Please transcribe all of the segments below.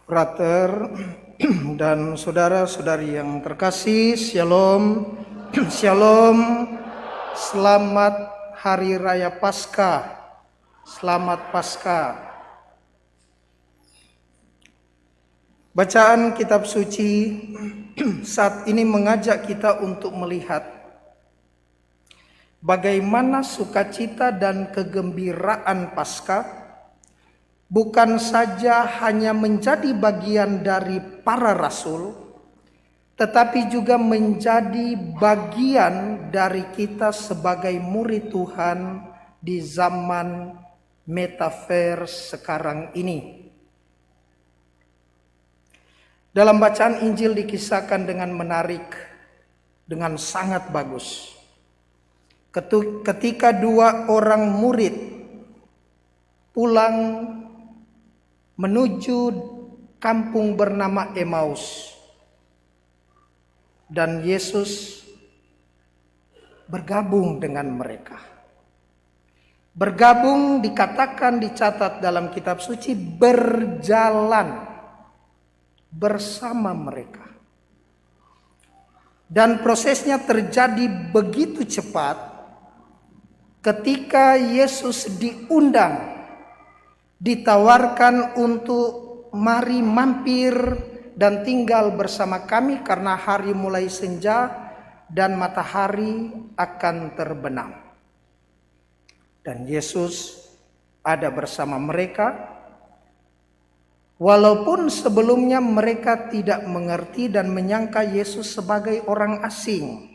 Frater dan saudara-saudari yang terkasih, Shalom, Shalom, selamat Hari Raya Paskah, selamat Paskah. Bacaan kitab suci saat ini mengajak kita untuk melihat bagaimana sukacita dan kegembiraan Paskah bukan saja hanya menjadi bagian dari para rasul, tetapi juga menjadi bagian dari kita sebagai murid Tuhan di zaman metaverse sekarang ini. Dalam bacaan Injil dikisahkan dengan menarik, dengan sangat bagus. Ketika dua orang murid pulang menuju kampung bernama Emmaus, dan Yesus bergabung dengan mereka. Bergabung dikatakan, dicatat dalam kitab suci, berjalan bersama mereka. Dan prosesnya terjadi begitu cepat ketika Yesus diundang, ditawarkan untuk mari mampir dan tinggal bersama kami karena hari mulai senja dan matahari akan terbenam. Dan Yesus ada bersama mereka, walaupun sebelumnya mereka tidak mengerti dan menyangka Yesus sebagai orang asing.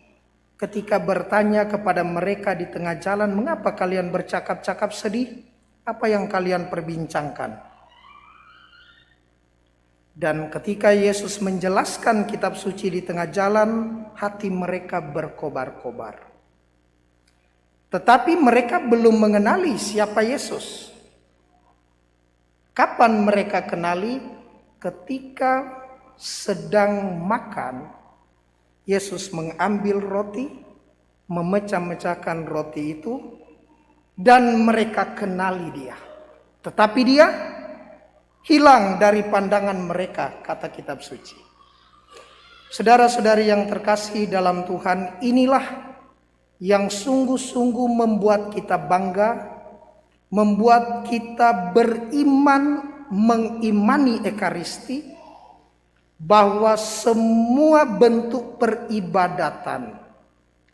Ketika bertanya kepada mereka di tengah jalan, "Mengapa kalian bercakap-cakap sedih? Apa yang kalian perbincangkan?" Dan ketika Yesus menjelaskan kitab suci di tengah jalan, hati mereka berkobar-kobar. Tetapi mereka belum mengenali siapa Yesus. Kapan mereka kenali? Ketika sedang makan, Yesus mengambil roti, memecah-mecahkan roti itu, dan mereka kenali dia. Tetapi dia hilang dari pandangan mereka, kata kitab suci. Saudara-saudari yang terkasih dalam Tuhan, inilah yang sungguh-sungguh membuat kita bangga, membuat kita beriman, mengimani Ekaristi, bahwa semua bentuk peribadatan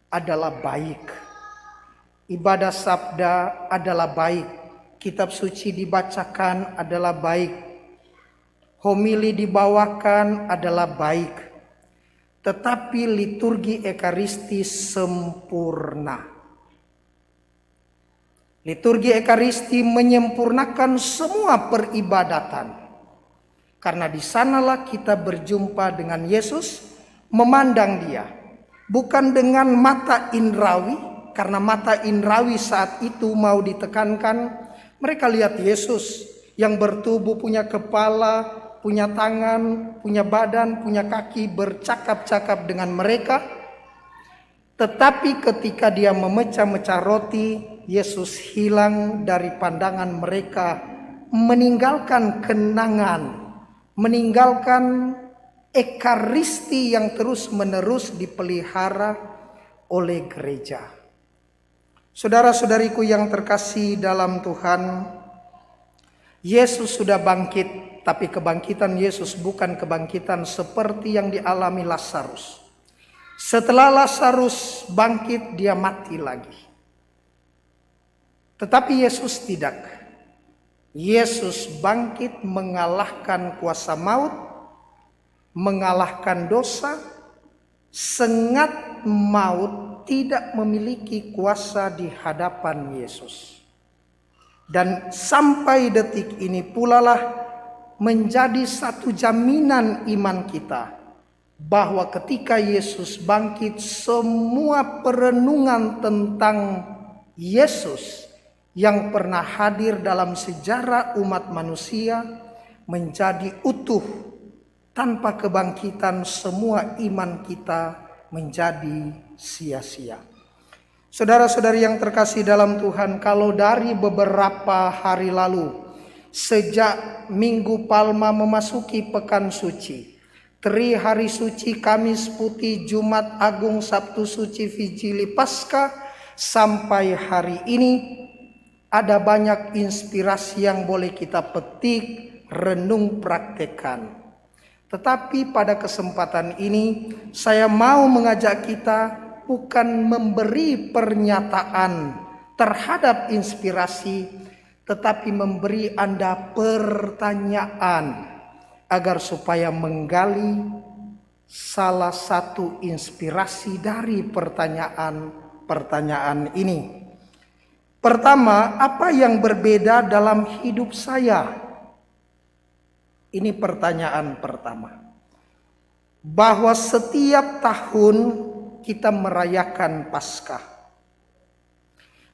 adalah baik. Ibadah sabda adalah baik, kitab suci dibacakan adalah baik, homili dibawakan adalah baik, tetapi liturgi Ekaristi sempurna. Liturgi Ekaristi menyempurnakan semua peribadatan, karena di sanalah kita berjumpa dengan Yesus, memandang dia bukan dengan mata indrawi. Karena mata indrawi saat itu mau ditekankan, mereka lihat Yesus yang bertubuh, punya kepala, punya tangan, punya badan, punya kaki, bercakap-cakap dengan mereka. Tetapi ketika dia memecah-mecah roti, Yesus hilang dari pandangan mereka, meninggalkan kenangan, meninggalkan Ekaristi yang terus-menerus dipelihara oleh gereja. Saudara-saudariku yang terkasih dalam Tuhan, Yesus sudah bangkit, tapi kebangkitan Yesus bukan kebangkitan seperti yang dialami Lazarus. Setelah Lazarus bangkit, dia mati lagi. Tetapi Yesus tidak. Yesus bangkit mengalahkan kuasa maut, mengalahkan dosa, sengat maut tidak memiliki kuasa di hadapan Yesus. Dan sampai detik ini pula lah menjadi satu jaminan iman kita, bahwa ketika Yesus bangkit, semua perenungan tentang Yesus yang pernah hadir dalam sejarah umat manusia menjadi utuh. Tanpa kebangkitan, semua iman kita menjadi sia-sia. Saudara-saudari yang terkasih dalam Tuhan, kalau dari beberapa hari lalu sejak Minggu Palma memasuki Pekan Suci, Tri Hari Suci, Kamis Putih, Jumat Agung, Sabtu Suci, Vigili Paskah, sampai hari ini ada banyak inspirasi yang boleh kita petik, renung, praktekkan. Tetapi pada kesempatan ini saya mau mengajak kita bukan memberi pernyataan terhadap inspirasi, tetapi memberi Anda pertanyaan agar supaya menggali salah satu inspirasi dari pertanyaan-pertanyaan ini. Pertama, apa yang berbeda dalam hidup saya? Ini pertanyaan pertama. Bahwa setiap tahun kita merayakan Paskah.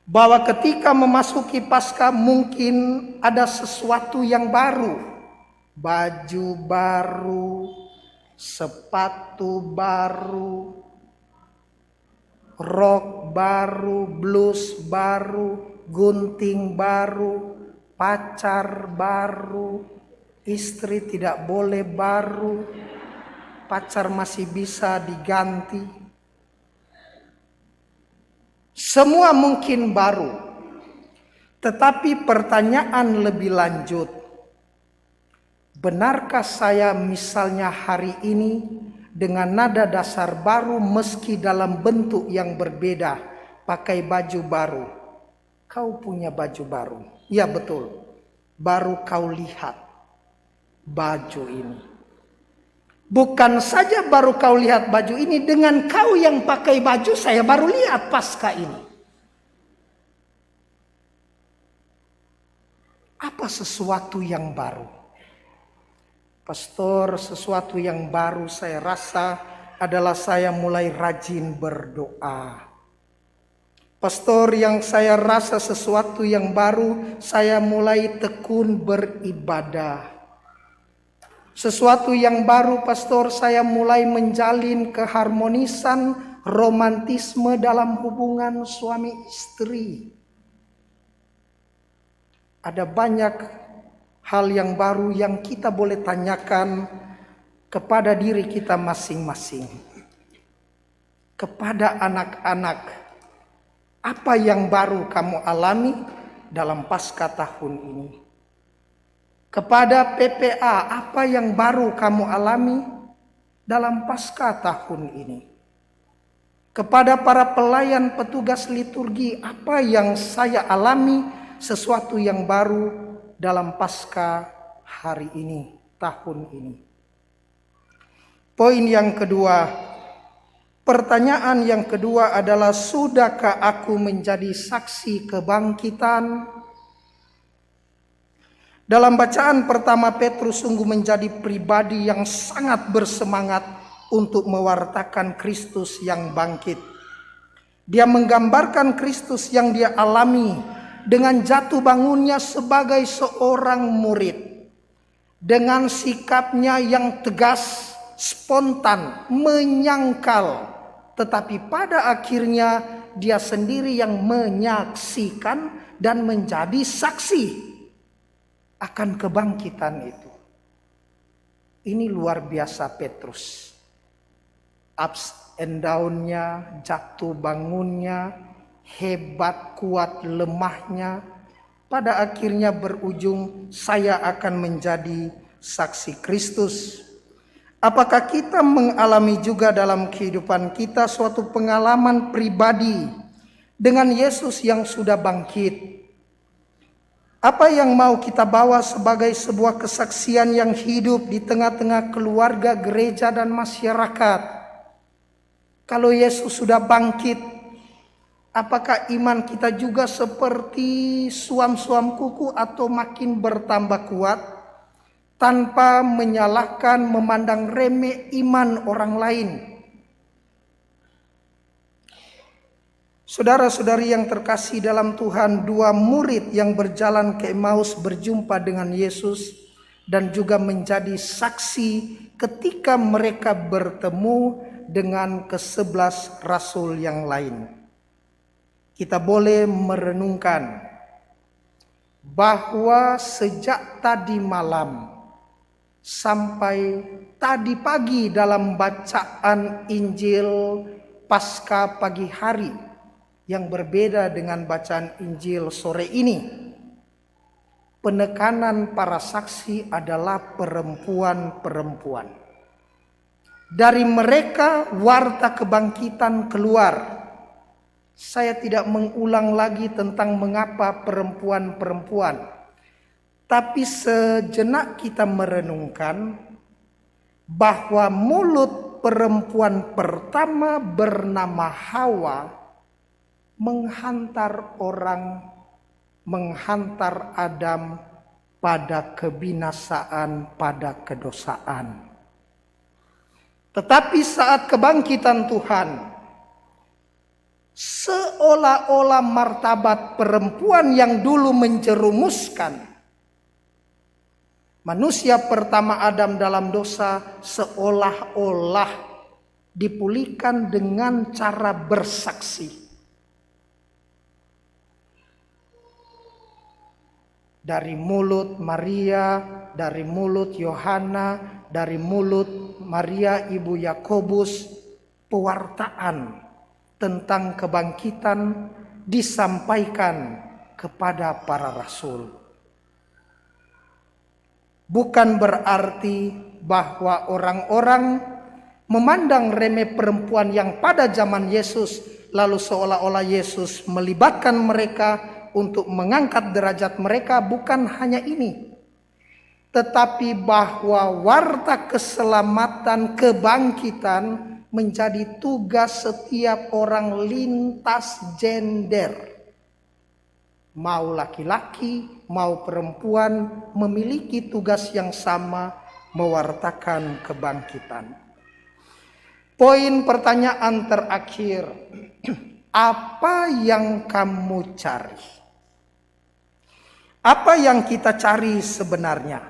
Bahwa ketika memasuki Paskah mungkin ada sesuatu yang baru. Baju baru, sepatu baru, rok baru, blus baru, gunting baru, pacar baru, istri tidak boleh baru, pacar masih bisa diganti. Semua mungkin baru. Tetapi pertanyaan lebih lanjut. Benarkah saya misalnya hari ini dengan nada dasar baru meski dalam bentuk yang berbeda, pakai baju baru? Kau punya baju baru? Ya betul. Baru kau lihat baju ini. Bukan saja baru kau lihat baju ini, dengan kau yang pakai baju saya baru lihat Paskah ini. Apa sesuatu yang baru? Pastor, sesuatu yang baru saya rasa adalah saya mulai rajin berdoa. Pastor, yang saya rasa sesuatu yang baru, saya mulai tekun beribadah. Sesuatu yang baru, Pastor, saya mulai menjalin keharmonisan, romantisme dalam hubungan suami istri. Ada banyak hal yang baru yang kita boleh tanyakan kepada diri kita masing-masing. Kepada anak-anak, apa yang baru kamu alami dalam Paskah tahun ini? Kepada PPA, apa yang baru kamu alami dalam Paskah tahun ini? Kepada para pelayan petugas liturgi, apa yang saya alami sesuatu yang baru dalam Paskah hari ini, tahun ini? Poin yang kedua, pertanyaan yang kedua adalah, sudahkah aku menjadi saksi kebangkitan? Dalam bacaan pertama, Petrus sungguh menjadi pribadi yang sangat bersemangat untuk mewartakan Kristus yang bangkit. Dia menggambarkan Kristus yang dia alami dengan jatuh bangunnya sebagai seorang murid. Dengan sikapnya yang tegas, spontan, menyangkal. Tetapi pada akhirnya dia sendiri yang menyaksikan dan menjadi saksi akan kebangkitan itu. Ini luar biasa Petrus. Ups and down-nya, jatuh bangunnya, hebat, kuat, lemahnya, pada akhirnya berujung saya akan menjadi saksi Kristus. Apakah kita mengalami juga dalam kehidupan kita suatu pengalaman pribadi dengan Yesus yang sudah bangkit? Apa yang mau kita bawa sebagai sebuah kesaksian yang hidup di tengah-tengah keluarga, gereja, dan masyarakat? Kalau Yesus sudah bangkit, apakah iman kita juga seperti suam-suam kuku atau makin bertambah kuat tanpa menyalahkan, memandang remeh iman orang lain? Saudara-saudari yang terkasih dalam Tuhan, dua murid yang berjalan ke Emmaus berjumpa dengan Yesus dan juga menjadi saksi ketika mereka bertemu dengan ke-11 rasul yang lain. Kita boleh merenungkan bahwa sejak tadi malam sampai tadi pagi dalam bacaan Injil Pasca pagi hari yang berbeda dengan bacaan Injil sore ini, penekanan para saksi adalah perempuan-perempuan. Dari mereka warta kebangkitan keluar. Saya tidak mengulang lagi tentang mengapa perempuan-perempuan, tapi sejenak kita merenungkan bahwa mulut perempuan pertama bernama Hawa menghantar Adam pada kebinasaan, pada kedosaan. Tetapi saat kebangkitan Tuhan, seolah-olah martabat perempuan yang dulu menjerumuskan manusia pertama Adam dalam dosa seolah-olah dipulihkan dengan cara bersaksi. Dari mulut Maria, dari mulut Yohana, dari mulut Maria ibu Yakobus, pewartaan tentang kebangkitan disampaikan kepada para rasul. Bukan berarti bahwa orang-orang memandang remeh perempuan yang pada zaman Yesus, lalu seolah-olah Yesus melibatkan mereka untuk mengangkat derajat mereka. Bukan hanya ini, tetapi bahwa warta keselamatan kebangkitan menjadi tugas setiap orang lintas gender. Mau laki-laki, mau perempuan, memiliki tugas yang sama, mewartakan kebangkitan. Poin pertanyaan terakhir, apa yang kamu cari? Apa yang kita cari sebenarnya?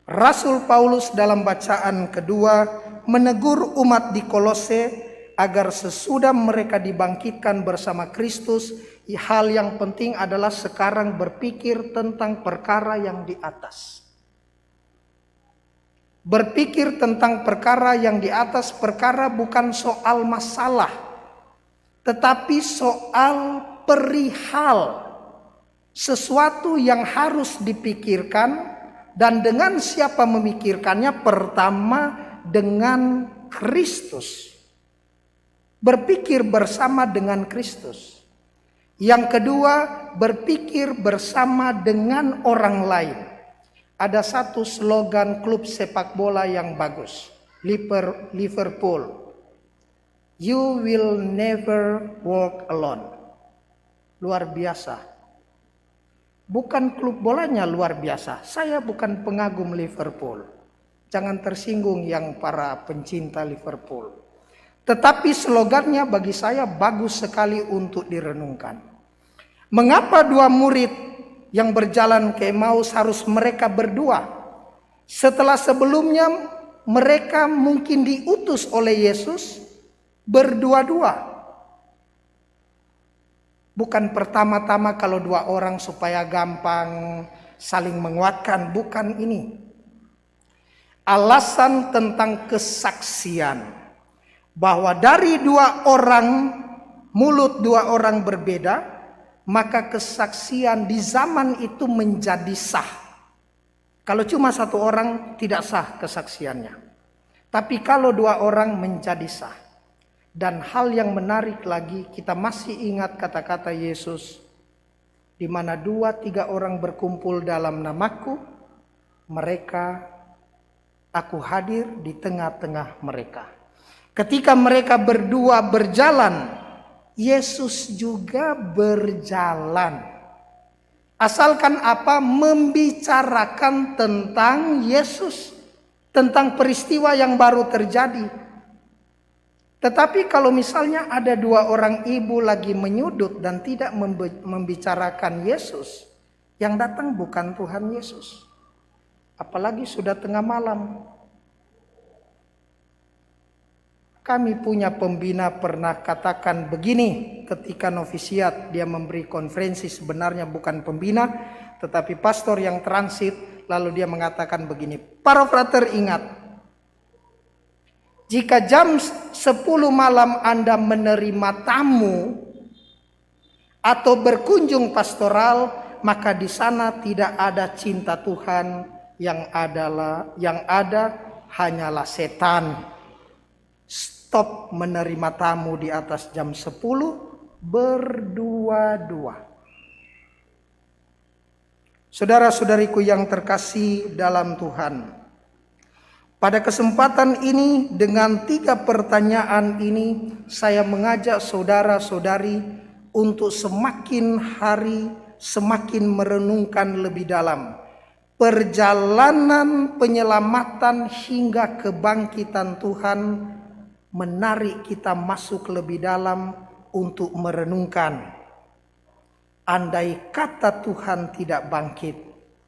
Rasul Paulus dalam bacaan kedua menegur umat di Kolose agar sesudah mereka dibangkitkan bersama Kristus, hal yang penting adalah sekarang berpikir tentang perkara yang di atas. Berpikir tentang perkara yang di atas, perkara bukan soal masalah, tetapi soal perihal. Sesuatu yang harus dipikirkan, dan dengan siapa memikirkannya? Pertama dengan Kristus. Berpikir bersama dengan Kristus. Yang kedua, berpikir bersama dengan orang lain. Ada satu slogan klub sepak bola yang bagus, Liverpool. You will never walk alone. Luar biasa. Bukan klub bolanya luar biasa. Saya bukan pengagum Liverpool. Jangan tersinggung yang para pencinta Liverpool. Tetapi slogannya bagi saya bagus sekali untuk direnungkan. Mengapa dua murid yang berjalan ke Emmaus harus mereka berdua? Setelah sebelumnya mereka mungkin diutus oleh Yesus berdua-dua. Bukan pertama-tama kalau dua orang supaya gampang saling menguatkan. Bukan ini. Alasan tentang kesaksian. Bahwa dari dua orang, mulut dua orang berbeda, maka kesaksian di zaman itu menjadi sah. Kalau cuma satu orang tidak sah kesaksiannya. Tapi kalau dua orang menjadi sah. Dan hal yang menarik lagi, kita masih ingat kata-kata Yesus, di mana 2-3 orang berkumpul dalam namaku, aku hadir di tengah-tengah mereka. Ketika mereka berdua berjalan, Yesus juga berjalan. Asalkan apa? Membicarakan tentang Yesus, tentang peristiwa yang baru terjadi. Tetapi kalau misalnya ada dua orang ibu lagi menyudut dan tidak membicarakan Yesus, yang datang bukan Tuhan Yesus. Apalagi sudah tengah malam. Kami punya pembina pernah katakan begini ketika novisiat, dia memberi konferensi, sebenarnya bukan pembina, Tetapi pastor yang transit, lalu dia mengatakan begini, para frater ingat, jika jam 10 malam Anda menerima tamu atau berkunjung pastoral, maka di sana tidak ada cinta Tuhan, yang ada hanyalah setan. Stop menerima tamu di atas jam 10, berdua-dua. Saudara-saudariku yang terkasih dalam Tuhan, pada kesempatan ini dengan 3 pertanyaan ini saya mengajak saudara-saudari untuk semakin hari semakin merenungkan lebih dalam perjalanan penyelamatan hingga kebangkitan Tuhan, menarik kita masuk lebih dalam untuk merenungkan. Andai kata Tuhan tidak bangkit,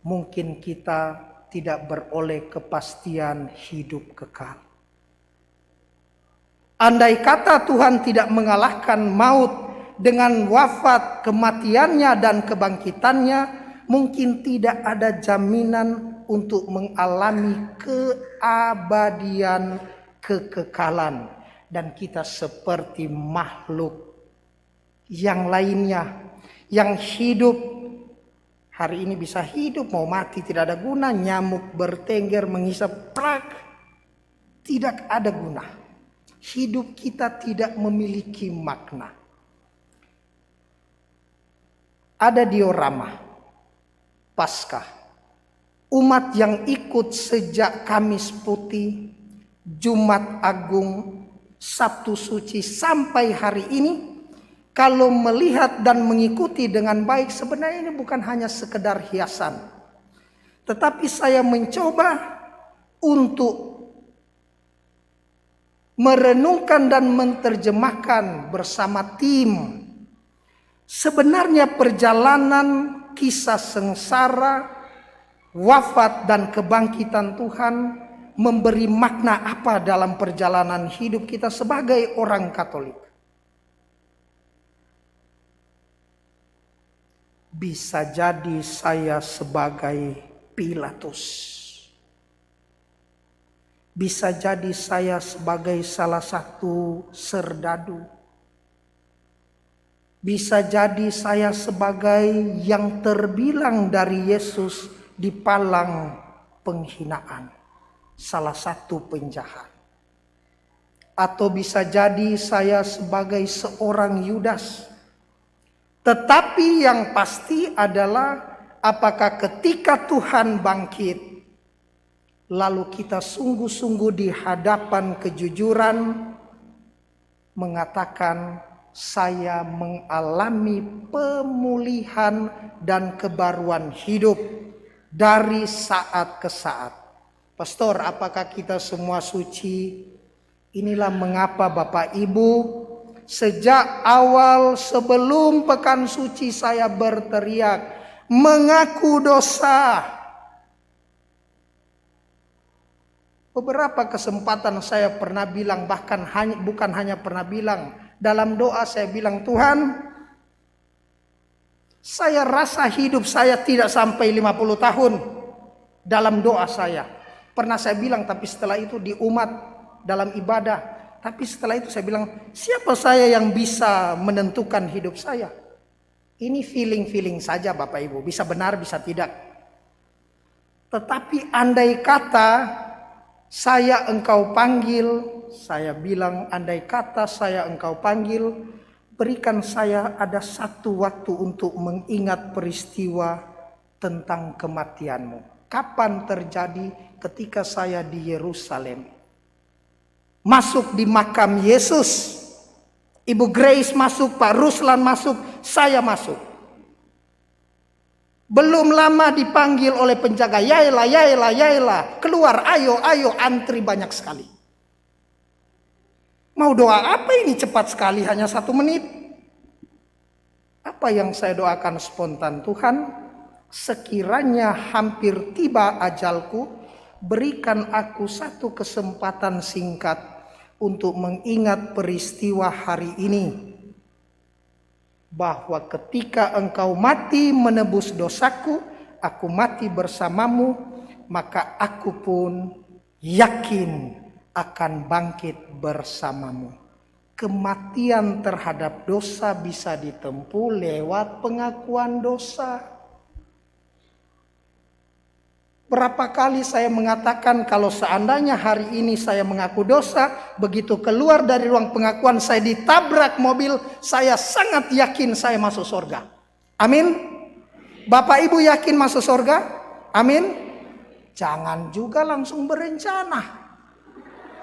mungkin kita tidak beroleh kepastian hidup kekal. Andai kata Tuhan tidak mengalahkan maut dengan wafat, kematiannya dan kebangkitannya, mungkin tidak ada jaminan untuk mengalami keabadian, kekekalan, dan kita seperti makhluk yang lainnya yang hidup hari ini bisa hidup, mau mati tidak ada guna, nyamuk bertengger menghisap prak, tidak ada guna. Hidup kita tidak memiliki makna. Ada diorama Paskah, umat yang ikut sejak Kamis Putih, Jumat Agung, Sabtu Suci sampai hari ini, kalau melihat dan mengikuti dengan baik, sebenarnya ini bukan hanya sekedar hiasan. Tetapi saya mencoba untuk merenungkan dan menerjemahkan bersama tim. Sebenarnya perjalanan kisah sengsara, wafat dan kebangkitan Tuhan memberi makna apa dalam perjalanan hidup kita sebagai orang Katolik. Bisa jadi saya sebagai Pilatus. Bisa jadi saya sebagai salah satu serdadu. Bisa jadi saya sebagai yang terbilang dari Yesus di palang penghinaan, salah satu penjahat. Atau bisa jadi saya sebagai seorang Yudas. Tetapi yang pasti adalah apakah ketika Tuhan bangkit, lalu kita sungguh-sungguh di hadapan kejujuran mengatakan saya mengalami pemulihan dan kebaruan hidup dari saat ke saat. Pastor, apakah kita semua suci? Inilah mengapa Bapak Ibu, sejak awal sebelum pekan suci saya berteriak mengaku dosa. Beberapa kesempatan saya pernah bilang, bahkan bukan hanya pernah bilang, dalam doa saya bilang, Tuhan, saya rasa hidup saya tidak sampai 50 tahun. Dalam doa saya pernah saya bilang, tapi setelah itu di umat dalam ibadah, tapi setelah itu saya bilang, siapa saya yang bisa menentukan hidup saya? Ini feeling saja Bapak Ibu, bisa benar bisa tidak. Tetapi andai kata saya engkau panggil, saya bilang andai kata saya engkau panggil, berikan saya ada satu waktu untuk mengingat peristiwa tentang kematianmu. Kapan terjadi? Ketika saya di Yerusalem. Masuk di makam Yesus. Ibu Grace masuk, Pak Ruslan masuk, saya masuk. Belum lama dipanggil oleh penjaga, Yaela, keluar, ayo, antri banyak sekali. Mau doa apa ini cepat sekali, hanya 1 menit. Apa yang saya doakan spontan, Tuhan, sekiranya hampir tiba ajalku, berikan aku satu kesempatan singkat untuk mengingat peristiwa hari ini. Bahwa ketika engkau mati menebus dosaku, aku mati bersamamu, maka aku pun yakin akan bangkit bersamamu. Kematian terhadap dosa bisa ditempuh lewat pengakuan dosa. Berapa kali saya mengatakan kalau seandainya hari ini saya mengaku dosa, begitu keluar dari ruang pengakuan saya ditabrak mobil, saya sangat yakin saya masuk surga. Amin. Bapak Ibu yakin masuk surga? Amin. Jangan juga langsung berencana.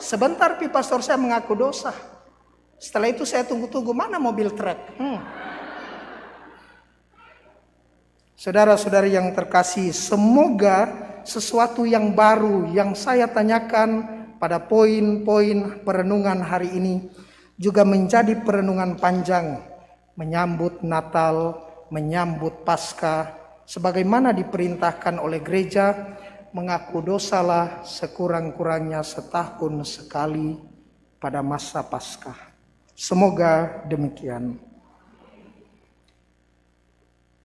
Sebentar pastor saya mengaku dosa. Setelah itu saya tunggu-tunggu mana mobil truk. Saudara-saudari yang terkasih, semoga sesuatu yang baru yang saya tanyakan pada poin-poin perenungan hari ini juga menjadi perenungan panjang menyambut Natal, menyambut Paskah, sebagaimana diperintahkan oleh gereja, mengaku dosalah sekurang-kurangnya setahun sekali pada masa Paskah. Semoga demikian.